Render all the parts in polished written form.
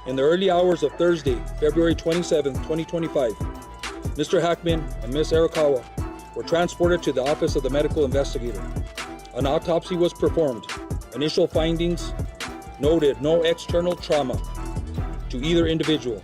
In the early hours of Thursday, February 27, 2025, Mr. Hackman and Ms. Arakawa were transported to the office of the medical investigator. An autopsy was performed. Initial findings noted no external trauma to either individual.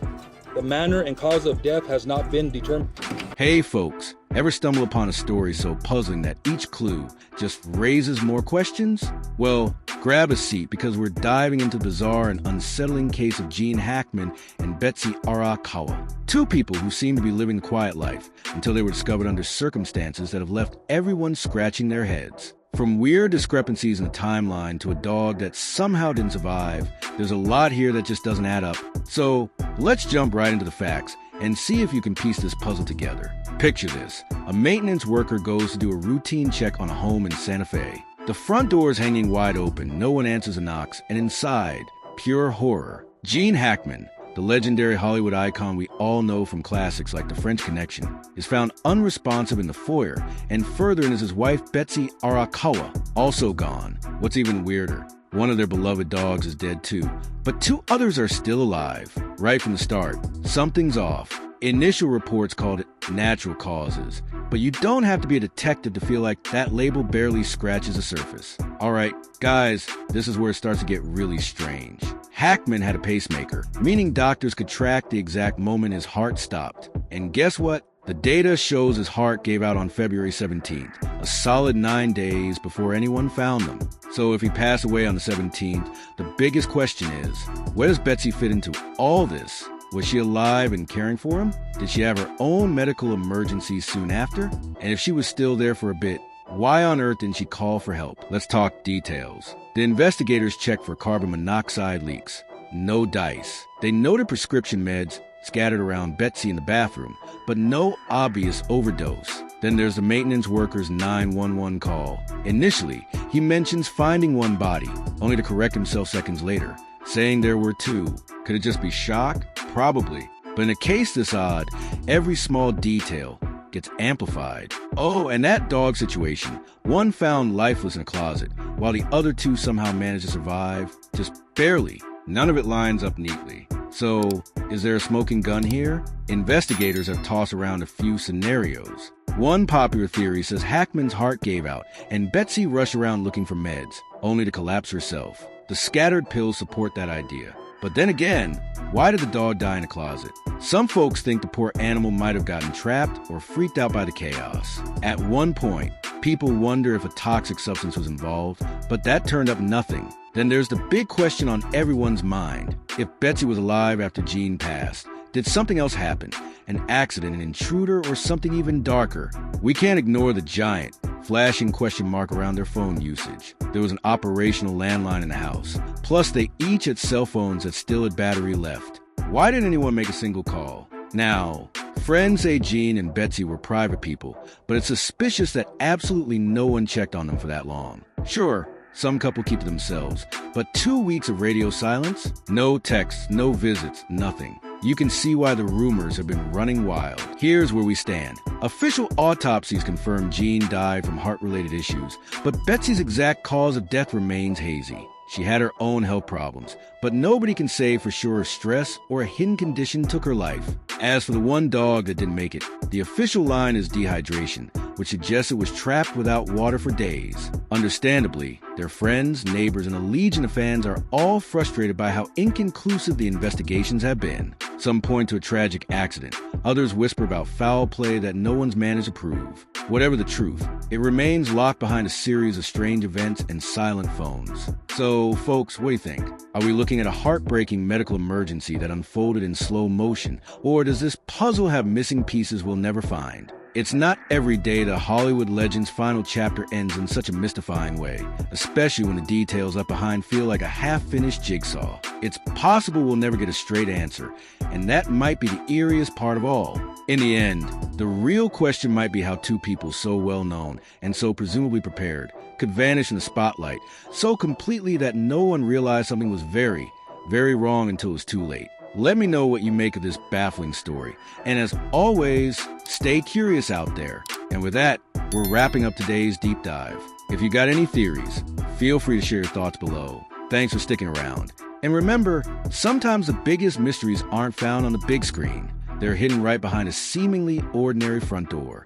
The manner and cause of death has not been determined. Hey folks, ever stumble upon a story so puzzling that each clue just raises more questions? Well, grab a seat because we're diving into the bizarre and unsettling case of Gene Hackman and Betsy Arakawa. Two people who seem to be living the quiet life until they were discovered under circumstances that have left everyone scratching their heads. From weird discrepancies in the timeline to a dog that somehow didn't survive, there's a lot here that just doesn't add up. So let's jump right into the facts and see if you can piece this puzzle together. Picture this. A maintenance worker goes to do a routine check on a home in Santa Fe. The front door is hanging wide open, no one answers or knocks, and inside, pure horror. Gene Hackman, the legendary Hollywood icon we all know from classics like The French Connection, is found unresponsive in the foyer, and further is his wife Betsy Arakawa, also gone. What's even weirder, one of their beloved dogs is dead too, but two others are still alive. Right from the start, something's off. Initial reports called it natural causes, but you don't have to be a detective to feel like that label barely scratches the surface. Alright, guys, this is where it starts to get really strange. Hackman had a pacemaker, meaning doctors could track the exact moment his heart stopped. And guess what? The data shows his heart gave out on February 17th, a solid 9 days before anyone found them. So if he passed away on the 17th, the biggest question is, where does Betsy fit into all this? Was she alive and caring for him? Did she have her own medical emergency soon after? And if she was still there for a bit, why on earth didn't she call for help? Let's talk details. The investigators checked for carbon monoxide leaks. No dice. They noted prescription meds scattered around Betsy in the bathroom, but no obvious overdose. Then there's the maintenance worker's 911 call. Initially, he mentions finding one body, only to correct himself seconds later, saying there were two. Could it just be shock? Probably. But in a case this odd, every small detail gets amplified. Oh, and that dog situation. One found lifeless in a closet, while the other two somehow managed to survive. Just barely. None of it lines up neatly. So, is there a smoking gun here? Investigators have tossed around a few scenarios. One popular theory says Hackman's heart gave out, and Betsy rushed around looking for meds, only to collapse herself. The scattered pills support that idea. But then again, why did the dog die in a closet? Some folks think the poor animal might have gotten trapped or freaked out by the chaos. At one point, people wonder if a toxic substance was involved, but that turned up nothing. Then there's the big question on everyone's mind. If Betsy was alive after Gene passed, did something else happen? An accident, an intruder, or something even darker? We can't ignore the giant, flashing question mark around their phone usage. There was an operational landline in the house. Plus, they each had cell phones that still had battery left. Why didn't anyone make a single call? Now, friends say Gene and Betsy were private people, but it's suspicious that absolutely no one checked on them for that long. Sure, some couple keep to themselves, but 2 weeks of radio silence? No texts, no visits, nothing. You can see why the rumors have been running wild. Here's where we stand. Official autopsies confirm Gene died from heart-related issues, but Betsy's exact cause of death remains hazy. She had her own health problems, but nobody can say for sure if stress or a hidden condition took her life. As for the one dog that didn't make it, the official line is dehydration, which suggests it was trapped without water for days. Understandably, their friends, neighbors, and a legion of fans are all frustrated by how inconclusive the investigations have been. Some point to a tragic accident. Others whisper about foul play that no one's managed to prove. Whatever the truth, it remains locked behind a series of strange events and silent phones. So, folks, what do you think? Are we looking at a heartbreaking medical emergency that unfolded in slow motion, or does this puzzle have missing pieces we'll never find? It's not every day that Hollywood legend's final chapter ends in such a mystifying way, especially when the details left behind feel like a half-finished jigsaw. It's possible we'll never get a straight answer, and that might be the eeriest part of all. In the end, the real question might be how two people so well-known and so presumably prepared could vanish in the spotlight so completely that no one realized something was very, very wrong until it was too late. Let me know what you make of this baffling story. And as always, stay curious out there. And with that, we're wrapping up today's deep dive. If you got any theories, feel free to share your thoughts below. Thanks for sticking around. And remember, sometimes the biggest mysteries aren't found on the big screen. They're hidden right behind a seemingly ordinary front door.